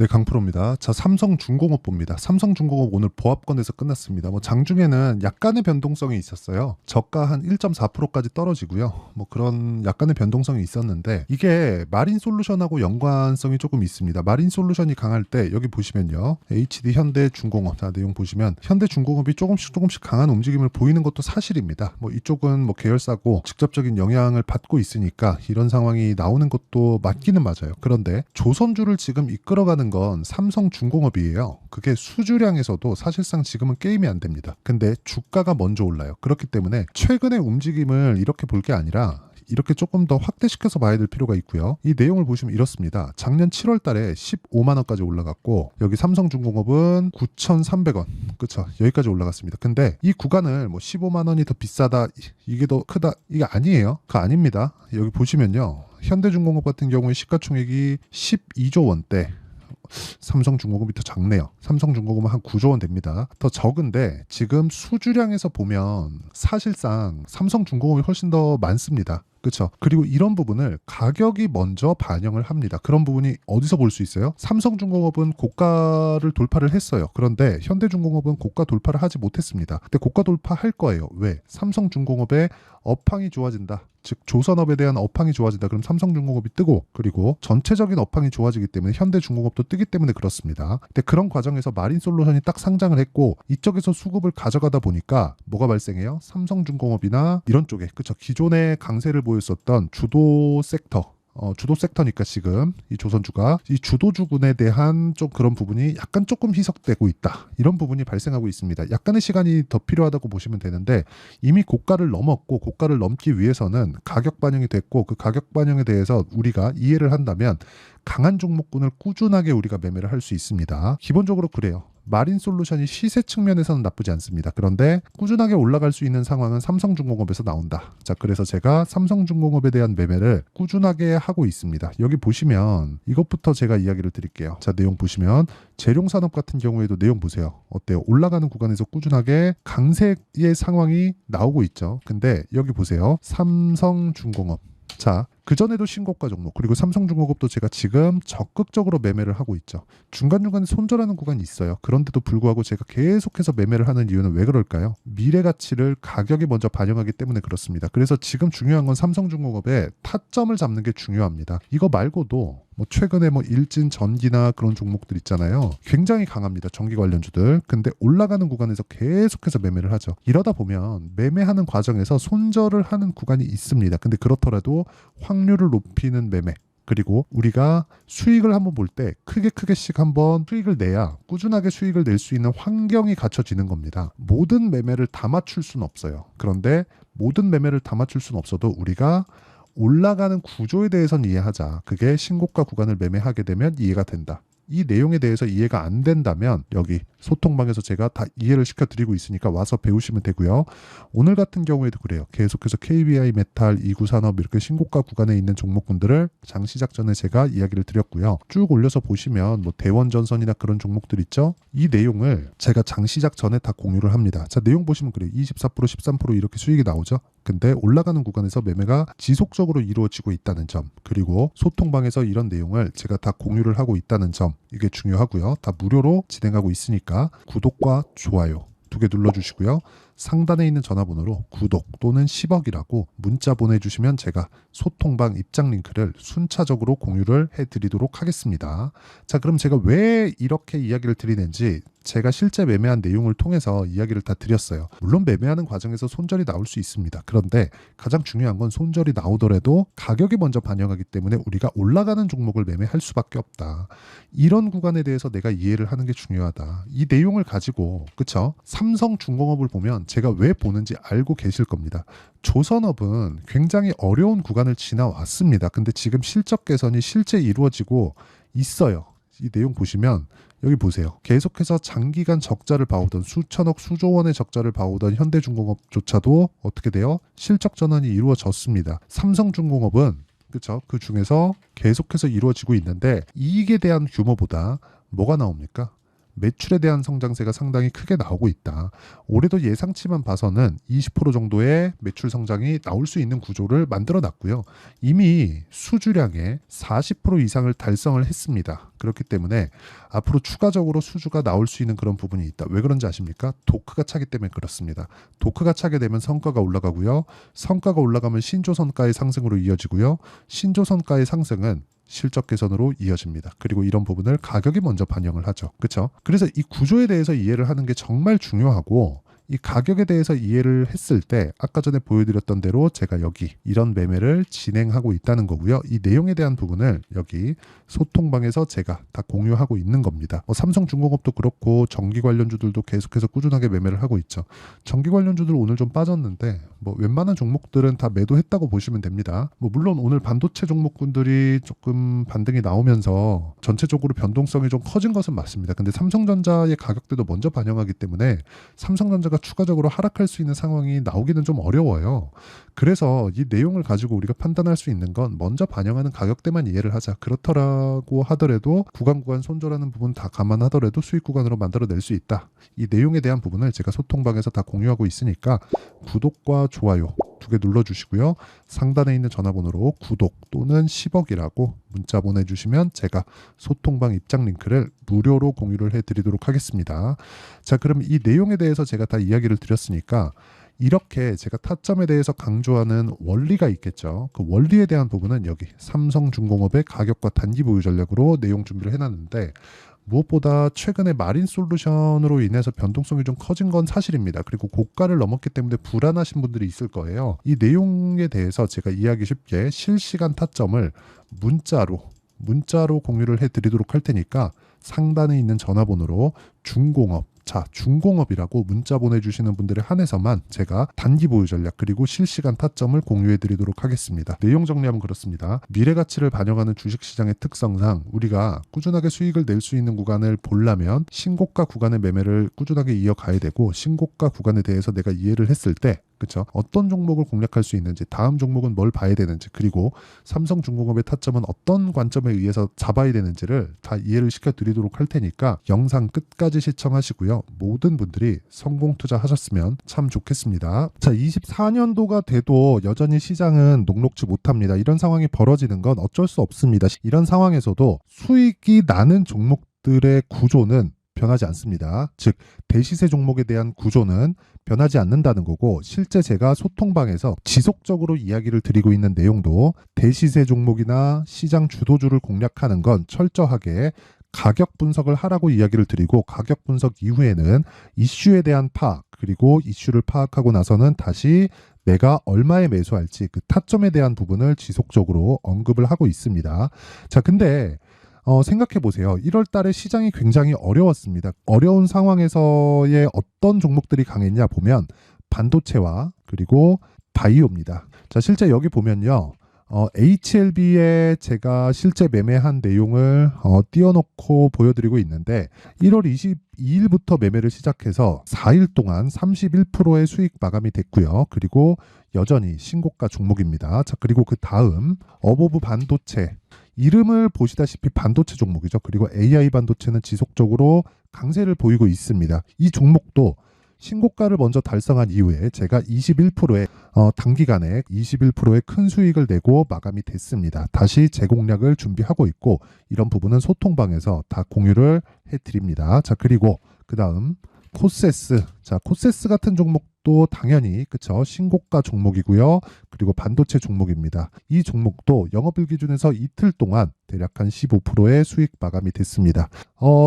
네, 강프로입니다. 자, 삼성중공업 봅니다. 삼성중공업 오늘 보합권에서 끝났습니다. 장중에는 약간의 변동성이 있었어요. 저가 한 1.4%까지 떨어지고요. 그런 약간의 변동성이 있었는데 이게 마린솔루션하고 연관성이 조금 있습니다. 마린솔루션이 강할 때 여기 보시면요. HD 현대중공업, 자, 내용 보시면 현대중공업이 조금씩 강한 움직임을 보이는 것도 사실입니다. 이쪽은 계열사고 직접적인 영향을 받고 있으니까 이런 상황이 나오는 것도 맞기는 맞아요. 그런데 조선주를 지금 이끌어가는 건 삼성중공업이에요. 그게 수주량에서도 사실상 지금은 게임이 안 됩니다. 근데 주가가 먼저 올라요. 그렇기 때문에 최근의 움직임을 이렇게 볼 게 아니라 이렇게 조금 더 확대시켜서 봐야 될 필요가 있고요. 이 내용을 보시면 이렇습니다. 작년 7월 달에 15만 원까지 올라갔고 여기 삼성중공업은 9,300원. 그쵸? 여기까지 올라갔습니다. 근데 이 구간을 15만 원이 더 비싸다, 이게 더 크다, 이게 아니에요. 그거 아닙니다. 여기 보시면요. 현대중공업 같은 경우에 시가총액이 12조 원대, 삼성중공업이 더 작네요. 삼성중공업은 한 9조 원 됩니다. 더 적은데 지금 수주량에서 보면 사실상 삼성중공업이 훨씬 더 많습니다. 그렇죠. 그리고 이런 부분을 가격이 먼저 반영을 합니다. 그런 부분이 어디서 볼 수 있어요? 삼성중공업은 고가를 돌파를 했어요. 그런데 현대중공업은 고가 돌파를 하지 못했습니다. 근데 고가 돌파할 거예요. 왜? 삼성중공업의 업황이 좋아진다. 즉 조선업에 대한 업황이 좋아진다. 그럼 삼성중공업이 뜨고, 그리고 전체적인 업황이 좋아지기 때문에 현대중공업도 뜨기 때문에 그렇습니다. 근데 그런 과정에서 마린솔루션이 딱 상장을 했고 이쪽에서 수급을 가져가다 보니까 뭐가 발생해요? 삼성중공업이나 이런 쪽에, 그쵸, 기존의 강세를 보였었던 주도 섹터, 주도 섹터니까 지금 이 조선주가 이 주도주군에 대한 좀 그런 부분이 약간 조금 희석되고 있다. 이런 부분이 발생하고 있습니다. 약간의 시간이 더 필요하다고 보시면 되는데 이미 고가를 넘었고 고가를 넘기 위해서는 가격 반영이 됐고 그 가격 반영에 대해서 우리가 이해를 한다면 강한 종목군을 꾸준하게 우리가 매매를 할 수 있습니다. 기본적으로 그래요. 마린솔루션이 시세 측면에서는 나쁘지 않습니다. 그런데 꾸준하게 올라갈 수 있는 상황은 삼성중공업에서 나온다. 자, 그래서 제가 삼성중공업에 대한 매매를 꾸준하게 하고 있습니다. 여기 보시면 이것부터 제가 이야기를 드릴게요. 자, 내용 보시면 재룡산업 같은 경우에도 내용 보세요. 어때요? 올라가는 구간에서 꾸준하게 강세의 상황이 나오고 있죠. 근데 여기 보세요. 삼성중공업. 자, 그전에도 신고가 종목, 그리고 삼성중공업도 제가 지금 적극적으로 매매를 하고 있죠. 중간중간에 손절하는 구간이 있어요. 그런데도 불구하고 제가 계속해서 매매를 하는 이유는 왜 그럴까요? 미래 가치를 가격이 먼저 반영하기 때문에 그렇습니다. 그래서 지금 중요한 건 삼성중공업의 타점을 잡는 게 중요합니다. 이거 말고도 최근에 일진 전기나 그런 종목들 있잖아요. 굉장히 강합니다. 전기 관련주들. 근데 올라가는 구간에서 계속해서 매매를 하죠. 이러다 보면 매매하는 과정에서 손절을 하는 구간이 있습니다. 근데 그렇더라도 확률을 높이는 매매, 그리고 우리가 수익을 한번 볼 때 크게씩 한번 수익을 내야 꾸준하게 수익을 낼 수 있는 환경이 갖춰지는 겁니다. 모든 매매를 다 맞출 수는 없어요. 그런데 모든 매매를 다 맞출 수는 없어도 우리가 올라가는 구조에 대해서는 이해하자. 그게 신고가 구간을 매매하게 되면 이해가 된다. 이 내용에 대해서 이해가 안 된다면 여기 소통방에서 제가 다 이해를 시켜드리고 있으니까 와서 배우시면 되고요. 오늘 같은 경우에도 그래요. 계속해서 KBI 메탈, 이구산업 이렇게 신고가 구간에 있는 종목군들을 장 시작 전에 제가 이야기를 드렸고요. 쭉 올려서 보시면 대원전선이나 그런 종목들 있죠. 이 내용을 제가 장 시작 전에 다 공유를 합니다. 자, 내용 보시면 그래요. 24%, 13% 이렇게 수익이 나오죠. 근데 올라가는 구간에서 매매가 지속적으로 이루어지고 있다는 점, 그리고 소통방에서 이런 내용을 제가 다 공유를 하고 있다는 점, 이게 중요하고요. 다 무료로 진행하고 있으니까 구독과 좋아요 2개 눌러주시고요. 상단에 있는 전화번호로 구독 또는 10억이라고 문자 보내주시면 제가 소통방 입장 링크를 순차적으로 공유를 해드리도록 하겠습니다. 자, 그럼 제가 왜 이렇게 이야기를 드리는지 제가 실제 매매한 내용을 통해서 이야기를 다 드렸어요. 물론 매매하는 과정에서 손절이 나올 수 있습니다. 그런데 가장 중요한 건 손절이 나오더라도 가격이 먼저 반영하기 때문에 우리가 올라가는 종목을 매매할 수밖에 없다. 이런 구간에 대해서 내가 이해를 하는 게 중요하다. 이 내용을 가지고, 그쵸? 삼성중공업을 보면 제가 왜 보는지 알고 계실 겁니다. 조선업은 굉장히 어려운 구간을 지나왔습니다. 근데 지금 실적 개선이 실제 이루어지고 있어요. 이 내용 보시면 여기 보세요. 계속해서 장기간 적자를 봐오던 수천억 수조 원의 적자를 봐오던 현대중공업조차도 어떻게 돼요? 실적 전환이 이루어졌습니다. 삼성중공업은 그렇죠. 그 중에서 계속해서 이루어지고 있는데 이익에 대한 규모보다 뭐가 나옵니까? 매출에 대한 성장세가 상당히 크게 나오고 있다. 올해도 예상치만 봐서는 20% 정도의 매출 성장이 나올 수 있는 구조를 만들어 놨고요. 이미 수주량의 40% 이상을 달성을 했습니다. 그렇기 때문에 앞으로 추가적으로 수주가 나올 수 있는 그런 부분이 있다. 왜 그런지 아십니까? 도크가 차기 때문에 그렇습니다. 도크가 차게 되면 성과가 올라가고요. 성과가 올라가면 신조선가의 상승으로 이어지고요. 신조선가의 상승은 실적 개선으로 이어집니다. 그리고 이런 부분을 가격이 먼저 반영을 하죠. 그렇죠? 그래서 이 구조에 대해서 이해를 하는 게 정말 중요하고, 이 가격에 대해서 이해를 했을 때 아까 전에 보여드렸던 대로 제가 여기 이런 매매를 진행하고 있다는 거고요. 이 내용에 대한 부분을 여기 소통방에서 제가 다 공유하고 있는 겁니다. 삼성중공업도 그렇고 전기 관련주들도 계속해서 꾸준하게 매매를 하고 있죠. 전기 관련주들 오늘 좀 빠졌는데 웬만한 종목들은 다 매도했다고 보시면 됩니다. 물론 오늘 반도체 종목군들이 조금 반등이 나오면서 전체적으로 변동성이 좀 커진 것은 맞습니다. 근데 삼성전자의 가격대도 먼저 반영하기 때문에 삼성전자가 추가적으로 하락할 수 있는 상황이 나오기는 좀 어려워요. 그래서 이 내용을 가지고 우리가 판단할 수 있는 건 먼저 반영하는 가격대만 이해를 하자. 그렇더라고 하더라도 구간 손절하는 부분 다 감안하더라도 수익 구간으로 만들어낼 수 있다. 이 내용에 대한 부분을 제가 소통방에서 다 공유하고 있으니까 구독과 좋아요 2개 눌러주시고요. 상단에 있는 전화번호로 구독 또는 10억이라고 문자 보내주시면 제가 소통방 입장 링크를 무료로 공유를 해드리도록 하겠습니다. 자, 그럼 이 내용에 대해서 제가 다 이야기를 드렸으니까 이렇게 제가 타점에 대해서 강조하는 원리가 있겠죠. 그 원리에 대한 부분은 여기 삼성중공업의 가격과 단기 보유 전략으로 내용 준비를 해놨는데, 무엇보다 최근에 마린솔루션으로 인해서 변동성이 좀 커진 건 사실입니다. 그리고 고가를 넘었기 때문에 불안하신 분들이 있을 거예요. 이 내용에 대해서 제가 이해하기 쉽게 실시간 타점을 문자로 공유를 해드리도록 할 테니까 상단에 있는 전화번호로 중공업이라고 문자 보내주시는 분들에 한해서만 제가 단기 보유 전략 그리고 실시간 타점을 공유해드리도록 하겠습니다. 내용 정리하면 그렇습니다. 미래 가치를 반영하는 주식시장의 특성상 우리가 꾸준하게 수익을 낼 수 있는 구간을 보려면 신고가 구간의 매매를 꾸준하게 이어가야 되고, 신고가 구간에 대해서 내가 이해를 했을 때 그렇죠? 어떤 종목을 공략할 수 있는지, 다음 종목은 뭘 봐야 되는지, 그리고 삼성중공업의 타점은 어떤 관점에 의해서 잡아야 되는지를 다 이해를 시켜드리도록 할 테니까 영상 끝까지 시청하시고요. 모든 분들이 성공 투자하셨으면 참 좋겠습니다. 자, 24년도가 돼도 여전히 시장은 녹록지 못합니다. 이런 상황이 벌어지는 건 어쩔 수 없습니다. 이런 상황에서도 수익이 나는 종목들의 구조는 변하지 않습니다. 즉 대시세 종목에 대한 구조는 변하지 않는다는 거고, 실제 제가 소통방에서 지속적으로 이야기를 드리고 있는 내용도 대시세 종목이나 시장 주도주를 공략하는 건 철저하게 가격 분석을 하라고 이야기를 드리고, 가격 분석 이후에는 이슈에 대한 파악, 그리고 이슈를 파악하고 나서는 다시 내가 얼마에 매수할지 그 타점에 대한 부분을 지속적으로 언급을 하고 있습니다. 자, 근데 생각해 보세요. 1월 달에 시장이 굉장히 어려웠습니다. 어려운 상황에서의 어떤 종목들이 강했냐 보면 반도체와 그리고 바이오입니다. 자, 실제 여기 보면요. HLB에 제가 실제 매매한 내용을 띄워놓고 보여드리고 있는데, 1월 22일부터 매매를 시작해서 4일 동안 31%의 수익 마감이 됐고요. 그리고 여전히 신고가 종목입니다. 자, 그리고 그 다음 어보브 반도체, 이름을 보시다시피 반도체 종목이죠. 그리고 AI 반도체는 지속적으로 강세를 보이고 있습니다. 이 종목도 신고가를 먼저 달성한 이후에 제가 21%의 단기간에 21%의 큰 수익을 내고 마감이 됐습니다. 다시 재공략을 준비하고 있고, 이런 부분은 소통방에서 다 공유를 해드립니다. 자, 그리고 그 다음 코세스. 자, 코세스 같은 종목도 당연히 그쵸, 신고가 종목이고요. 그리고 반도체 종목입니다. 이 종목도 영업일 기준에서 이틀 동안 대략 한 15%의 수익 마감이 됐습니다.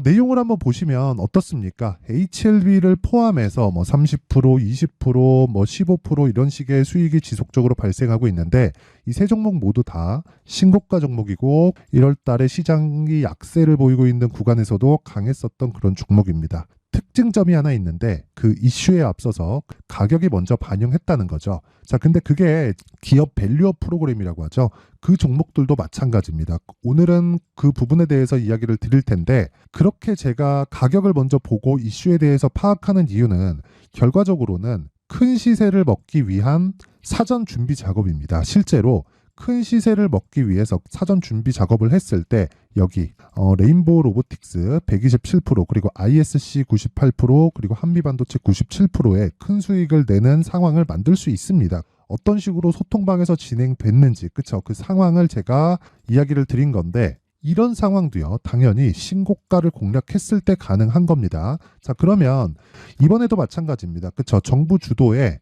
내용을 한번 보시면 어떻습니까? HLB를 포함해서 30%, 20%, 15% 이런 식의 수익이 지속적으로 발생하고 있는데, 이 세 종목 모두 다 신고가 종목이고 1월 달에 시장이 약세를 보이고 있는 구간에서도 강했었던 그런 종목입니다. 특징점이 하나 있는데, 그 이슈에 앞서서 가격이 먼저 반영했다는 거죠. 자, 근데 그게 기업 밸류업 프로그램이라고 하죠. 그 종목들도 마찬가지입니다. 오늘은 그 부분에 대해서 이야기를 드릴 텐데, 그렇게 제가 가격을 먼저 보고 이슈에 대해서 파악하는 이유는 결과적으로는 큰 시세를 먹기 위한 사전 준비 작업입니다. 실제로 큰 시세를 먹기 위해서 사전 준비 작업을 했을 때 여기 레인보우 로보틱스 127% 그리고 ISC 98% 그리고 한미반도체 97%의 큰 수익을 내는 상황을 만들 수 있습니다. 어떤 식으로 소통방에서 진행됐는지 그쵸? 그 상황을 제가 이야기를 드린 건데 이런 상황도요 당연히 신고가를 공략했을 때 가능한 겁니다. 자 그러면 이번에도 마찬가지입니다. 그쵸? 정부 주도의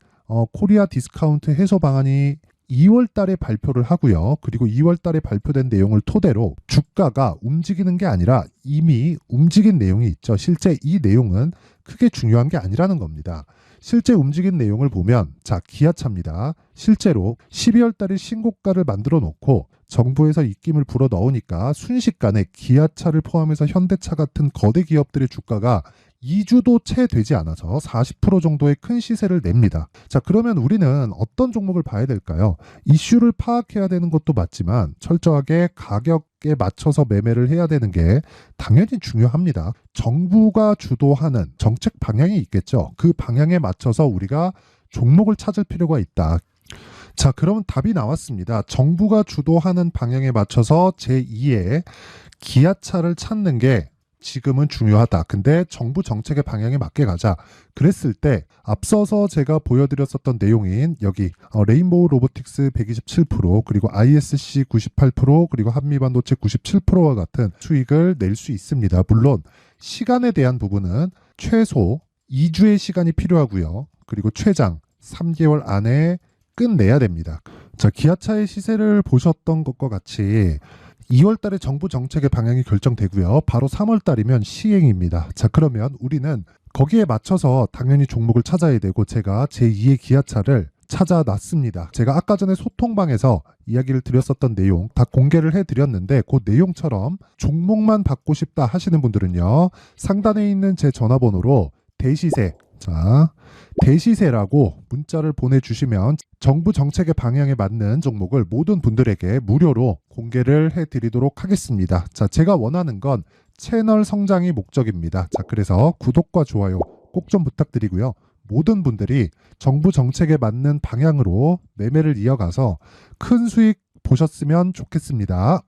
코리아 디스카운트 해소 방안이 2월 달에 발표를 하고요. 그리고 2월 달에 발표된 내용을 토대로 주가가 움직이는 게 아니라 이미 움직인 내용이 있죠. 실제 이 내용은 크게 중요한 게 아니라는 겁니다. 실제 움직인 내용을 보면 자 기아차입니다. 실제로 12월 달에 신고가를 만들어 놓고 정부에서 입김을 불어 넣으니까 순식간에 기아차를 포함해서 현대차 같은 거대 기업들의 주가가 2주도 채 되지 않아서 40% 정도의 큰 시세를 냅니다. 자, 그러면 우리는 어떤 종목을 봐야 될까요? 이슈를 파악해야 되는 것도 맞지만 철저하게 가격에 맞춰서 매매를 해야 되는 게 당연히 중요합니다. 정부가 주도하는 정책 방향이 있겠죠. 그 방향에 맞춰서 우리가 종목을 찾을 필요가 있다. 자, 그럼 답이 나왔습니다. 정부가 주도하는 방향에 맞춰서 제2의 기아차를 찾는 게 지금은 중요하다. 근데 정부 정책의 방향에 맞게 가자. 그랬을 때 앞서서 제가 보여드렸었던 내용인 여기 레인보우 로보틱스 127% 그리고 ISC 98% 그리고 한미반도체 97%와 같은 수익을 낼 수 있습니다. 물론 시간에 대한 부분은 최소 2주의 시간이 필요하고요. 그리고 최장 3개월 안에 끝내야 됩니다. 자, 기아차의 시세를 보셨던 것과 같이 2월 달에 정부 정책의 방향이 결정되고요. 바로 3월 달이면 시행입니다. 자, 그러면 우리는 거기에 맞춰서 당연히 종목을 찾아야 되고 제가 제2의 기아차를 찾아놨습니다. 제가 아까 전에 소통방에서 이야기를 드렸었던 내용 다 공개를 해드렸는데 그 내용처럼 종목만 받고 싶다 하시는 분들은요. 상단에 있는 제 전화번호로 대시세 자, 대시세라고 문자를 보내주시면 정부 정책의 방향에 맞는 종목을 모든 분들에게 무료로 공개를 해드리도록 하겠습니다. 자, 제가 원하는 건 채널 성장이 목적입니다. 자, 그래서 구독과 좋아요 꼭 좀 부탁드리고요. 모든 분들이 정부 정책에 맞는 방향으로 매매를 이어가서 큰 수익 보셨으면 좋겠습니다.